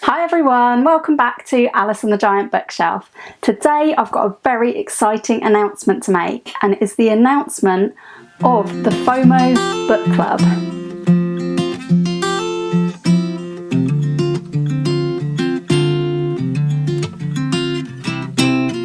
Hi everyone, welcome back to Alice on the Giant Bookshelf. Today I've got a very exciting announcement to make, and it is the announcement of the FOMO Book Club.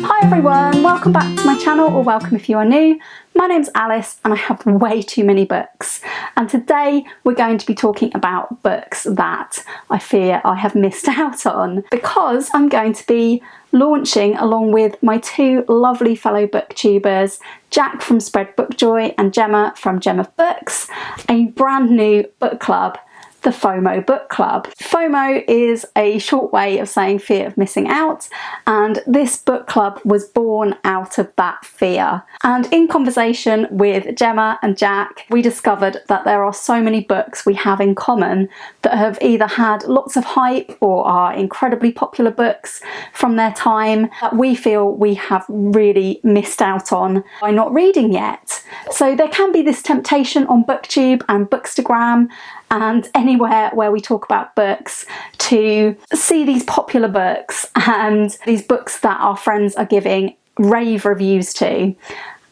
Hi everyone, welcome back to my channel, or welcome if you are new. My name's Alice and I have way too many books, and today we're going to be talking about books that I fear I have missed out on, because I'm going to be launching, along with my two lovely fellow booktubers, Jack from Spread Book Joy and Gemma from Gemma Books, a brand new book club, the FOMO Book Club. FOMO is a short way of saying fear of missing out, and this book club was born out of that fear. And in conversation with Gemma and Jack, we discovered that there are so many books we have in common that have either had lots of hype or are incredibly popular books from their time that we feel we have really missed out on by not reading yet. So there can be this temptation on BookTube and Bookstagram and anywhere where we talk about books to see these popular books and these books that our friends are giving rave reviews to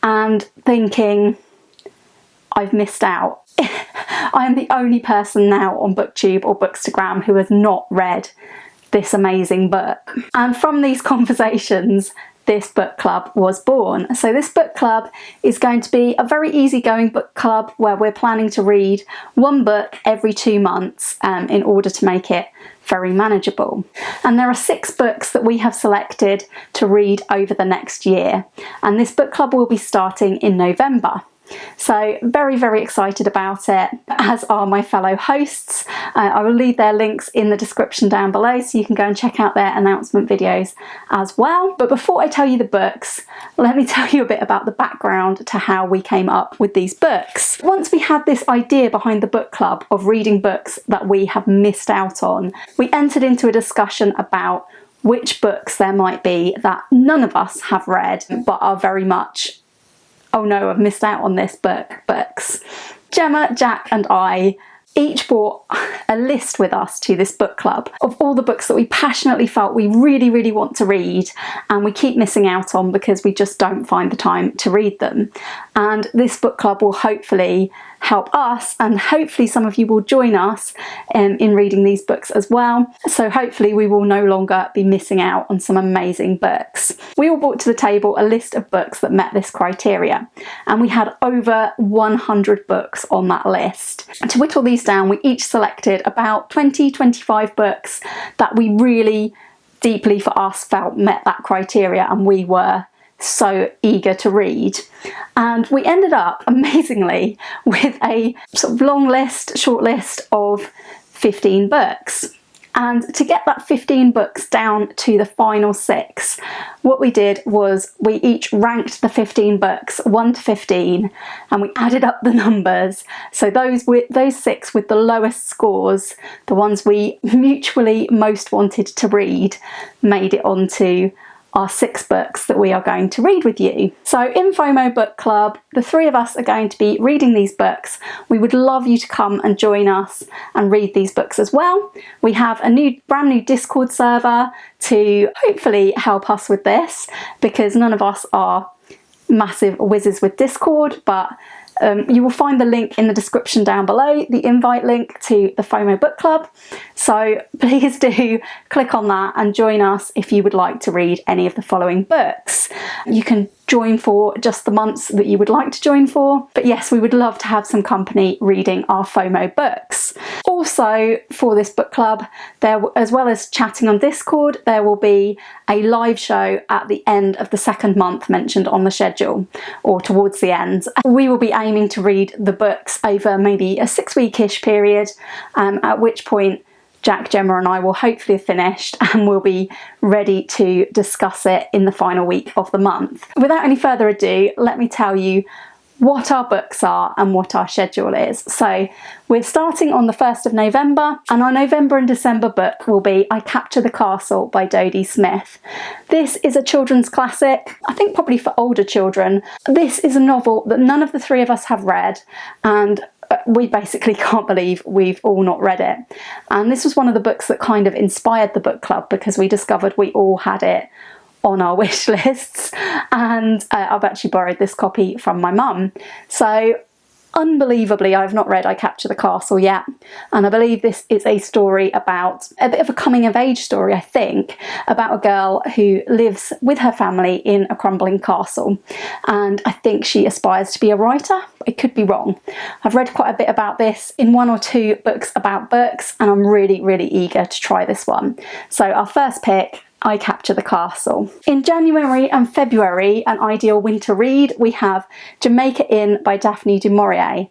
and thinking, I've missed out. I am the only person now on BookTube or Bookstagram who has not read this amazing book. And from these conversations, this book club was born. So this book club is going to be a very easygoing book club where we're planning to read one book every 2 months in order to make it very manageable. And there are 6 books that we have selected to read over the next year. And this book club will be starting in November. So very excited about it, as are my fellow hosts. I will leave their links in the description down below so you can go and check out their announcement videos as well. But before I tell you the books, let me tell you a bit about the background to how we came up with these books. Once we had this idea behind the book club of reading books that we have missed out on, we entered into a discussion about which books there might be that none of us have read but are very much, oh no, I've missed out on this books. Gemma, Jack and I each brought a list with us to this book club of all the books that we passionately felt we really want to read and we keep missing out on because we just don't find the time to read them. And this book club will hopefully help us, and hopefully some of you will join us in reading these books as well. So hopefully we will no longer be missing out on some amazing books. We all brought to the table a list of books that met this criteria, and we had over 100 books on that list. To whittle these down, we each selected about 20-25 books that we really deeply for us felt met that criteria and we were so eager to read. And we ended up amazingly with a sort of long list, short list of 15 books. And to get that 15 books down to the final 6, what we did was we each ranked the 15 books 1 to 15 and we added up the numbers. So those 6 with the lowest scores, the ones we mutually most wanted to read, made it onto our 6 books that we are going to read with you. So in FOMO Book Club, the 3 of us are going to be reading these books. We would love you to come and join us and read these books as well. We have a brand new Discord server to hopefully help us with this, because none of us are massive whizzes with Discord, but you will find the link in the description down below, the invite link to the FOMO Book Club. So please do click on that and join us if you would like to read any of the following books. You can join for just the months that you would like to join for. But yes, we would love to have some company reading our FOMO books. Also, for this book club, as well as chatting on Discord, there will be a live show at the end of the 2nd month mentioned on the schedule, or towards the end. We will be aiming to read the books over maybe a 6-week-ish period, at which point Jack, Gemma and I will hopefully have finished and we'll be ready to discuss it in the final week of the month. Without any further ado, let me tell you what our books are and what our schedule is. So we're starting on the 1st of November, and our November and December book will be I Capture the Castle by Dodie Smith. This is a children's classic, I think probably for older children. This is a novel that none of the 3 of us have read, and we basically can't believe we've all not read it. And this was one of the books that kind of inspired the book club, because we discovered we all had it on our wish lists, and I've actually borrowed this copy from my mum. So unbelievably, I've not read I Capture the Castle yet, and I believe this is a story about a bit of a coming of age story, I think, about a girl who lives with her family in a crumbling castle, and I think she aspires to be a writer. I could be wrong. I've read quite a bit about this in 1 or 2 books about books, and I'm really, really eager to try this one. So our first pick, I Capture the Castle. In January and February, an ideal winter read, we have Jamaica Inn by Daphne du Maurier.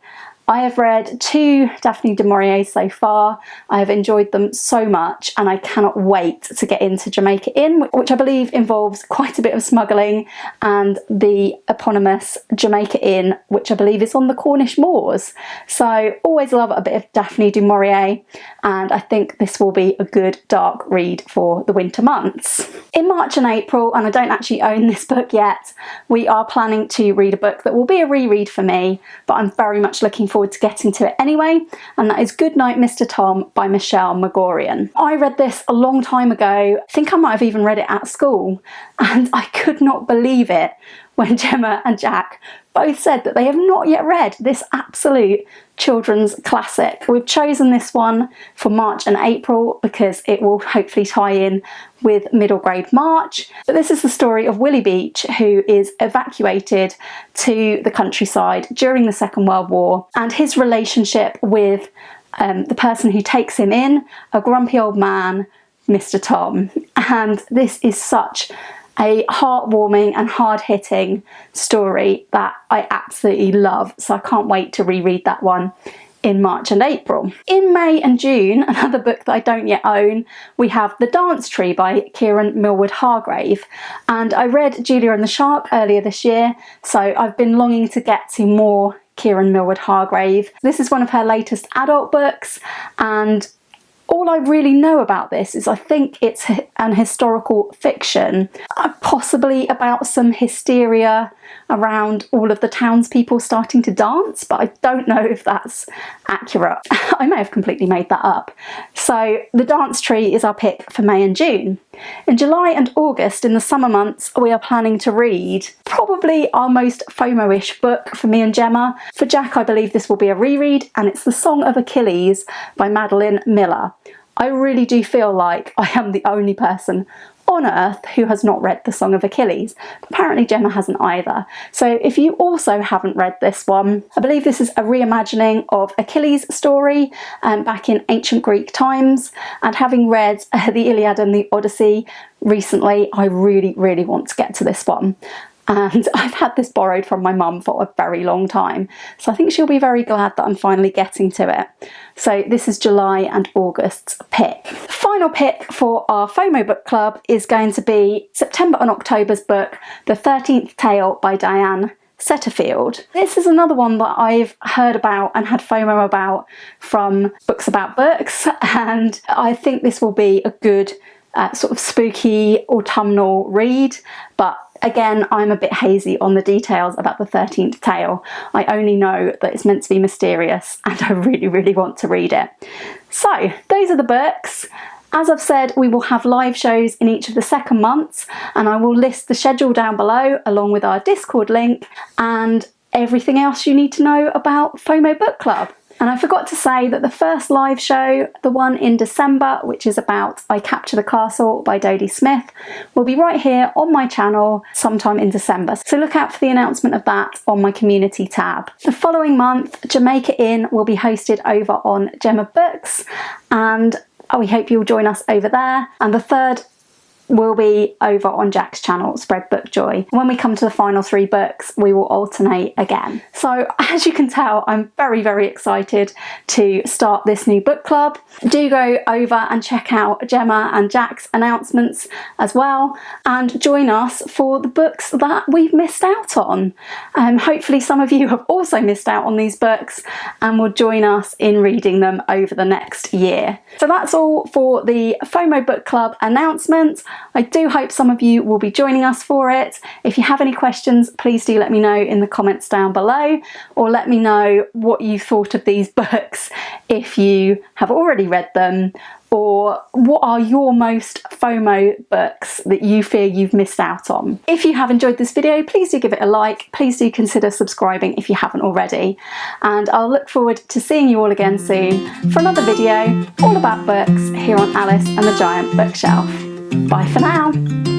I have read 2 Daphne du Maurier so far. I have enjoyed them so much, and I cannot wait to get into Jamaica Inn, which I believe involves quite a bit of smuggling, and the eponymous Jamaica Inn, which I believe is on the Cornish moors. So always love a bit of Daphne du Maurier, and I think this will be a good dark read for the winter months. In March and April, and I don't actually own this book yet, we are planning to read a book that will be a reread for me, but I'm very much looking forward to getting to it anyway, and that is Goodnight, Mr. Tom by Magorian. I read this a long time ago. I think I might have even read it at school, and I could not believe it when Gemma and Jack both said that they have not yet read this absolute children's classic. We've chosen this one for March and April because it will hopefully tie in with middle grade March. But this is the story of Willie Beach, who is evacuated to the countryside during the Second World War, and his relationship with the person who takes him in, a grumpy old man, Mr. Tom. And this is such a heartwarming and hard-hitting story that I absolutely love, so I can't wait to reread that one in March and April. In May and June, another book that I don't yet own, we have The Dance Tree by Kiran Millwood Hargrave, and I read Julia and the Shark earlier this year, so I've been longing to get to more Kiran Millwood Hargrave. This is one of her latest adult books, and all I really know about this is I think it's an historical fiction, possibly about some hysteria around all of the townspeople starting to dance, but I don't know if that's accurate. I may have completely made that up. So The Dance Tree is our pick for May and June. In July and August, in the summer months, we are planning to read probably our most FOMO-ish book for me and Gemma. For Jack, I believe this will be a reread, and it's The Song of Achilles by Madeline Miller. I really do feel like I am the only person on earth who has not read The Song of Achilles. Apparently Gemma hasn't either. So if you also haven't read this one, I believe this is a reimagining of Achilles' story back in ancient Greek times, and having read the Iliad and the Odyssey recently, I really, really want to get to this one. And I've had this borrowed from my mum for a very long time, so I think she'll be very glad that I'm finally getting to it. So this is July and August's pick. The final pick for our FOMO Book Club is going to be September and October's book, The 13th Tale by Diane Setterfield. This is another one that I've heard about and had FOMO about from books about books, and I think this will be a good sort of spooky autumnal read, but again, I'm a bit hazy on the details about the 13th tale. I only know that it's meant to be mysterious, and I really, really want to read it. So those are the books. As I've said, we will have live shows in each of the second months, and I will list the schedule down below along with our Discord link and everything else you need to know about FOMO Book Club. And I forgot to say that the first live show, the one in December, which is about I Capture the Castle by Dodie Smith, will be right here on my channel sometime in December. So look out for the announcement of that on my community tab. The following month, Jamaica Inn will be hosted over on Gemma Books, and we hope you'll join us over there. And the third will be over on Jack's channel, Spread Book Joy. When we come to the final 3 books, we will alternate again. So as you can tell, I'm very, very excited to start this new book club. Do go over and check out Gemma and Jack's announcements as well, and join us for the books that we've missed out on. Hopefully some of you have also missed out on these books and will join us in reading them over the next year. So that's all for the FOMO Book Club announcement. I do hope some of you will be joining us for it. If you have any questions, please do let me know in the comments down below, or let me know what you thought of these books if you have already read them, or what are your most FOMO books that you fear you've missed out on. If you have enjoyed this video, please do give it a like. Please do consider subscribing if you haven't already. And I'll look forward to seeing you all again soon for another video all about books here on Alice and the Giant Bookshelf. Bye for now.